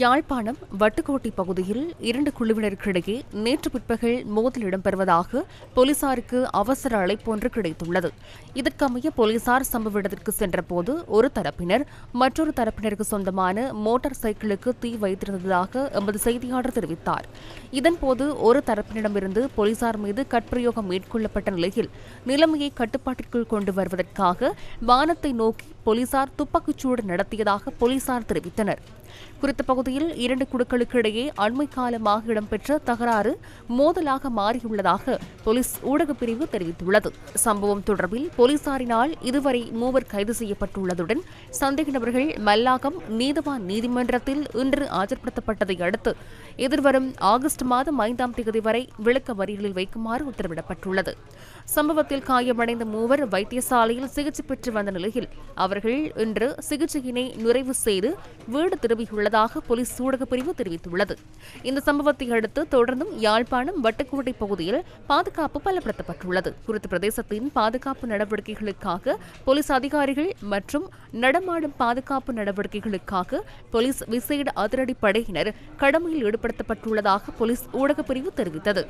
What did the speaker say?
யாழ்ப்பாணம் வட்டுக்கோட்டை பகுதியில் இரண்டு குழுவினருக்கிடையே நேற்று பிற்பகல் மோதல் இடம்பெறுவதாக போலீசாருக்கு அவசர அழைப்பு ஒன்று கிடைத்துள்ளது. இதற்கமைய போலீசார் சம்பவ இடத்திற்கு சென்றபோது ஒரு தரப்பினர் மற்றொரு தரப்பினருக்கு சொந்தமான மோட்டார் சைக்கிளுக்கு தீ வைத்திருந்ததாக எமது செய்தியாளர் தெரிவித்தார். இதன்போது ஒரு தரப்பினரிடமிருந்து போலீசார் மீது கட்பிரயோகம் மேற்கொள்ளப்பட்ட நிலையில் நிலைமையை கட்டுப்பாட்டிற்குள் கொண்டு வருவதற்காக வானத்தை நோக்கி போலீசார் துப்பாக்கிச்சூடு நடத்தியதாக போலீசார் தெரிவித்தனர். குறித்த பகுதியில் இரண்டு குழுக்களுக்கு இடையே அண்மை காலமாக இடம்பெற்ற தகராறு மோதலாக மாறியுள்ளதாக போலீஸ் ஊடகப் பிரிவு தெரிவித்துள்ளது. சம்பவம் தொடர்பில் போலீசாரினால் இதுவரை 3 கைது செய்யப்பட்டுள்ளதுடன் சந்தேக நபர்கள் மல்லாகம் நீதவான் நீதிமன்றத்தில் இன்று ஆஜர்படுத்தப்பட்டதை அடுத்து எதிர்வரும் ஆகஸ்ட் மாதம் 5ஆம் தேதி வரை விளக்க மறியலில் வைக்குமாறு உத்தரவிடப்பட்டுள்ளது. சம்பவத்தில் காயமடைந்த 3 வைத்தியசாலையில் சிகிச்சை பெற்று வந்த நிலையில் அவர்கள் இன்று சிகிச்சையினை நிறைவு செய்து வீடு திரும்பியுள்ளதாக போலீஸ் ஊடகப் பிரிவு தெரிவித்துள்ளது. இந்த சம்பவத்தை அடுத்து தொடர்ந்தும் யாழ்ப்பாணம் வட்டுக்கோட்டை பகுதியில் பாதுகாப்பு பலப்படுத்தப்பட்டுள்ளது. குறித்த பிரதேசத்தின் பாதுகாப்பு நடவடிக்கைகளுக்காக போலீஸ் அதிகாரிகள் மற்றும் நடமாடும் பாதுகாப்பு நடவடிக்கைகளுக்காக போலீஸ் விசேட அதிரடி படையினர் கடமையில் ஈடுபடுத்தப்பட்டுள்ளதாக போலீஸ் ஊடகப் பிரிவு தெரிவித்தது.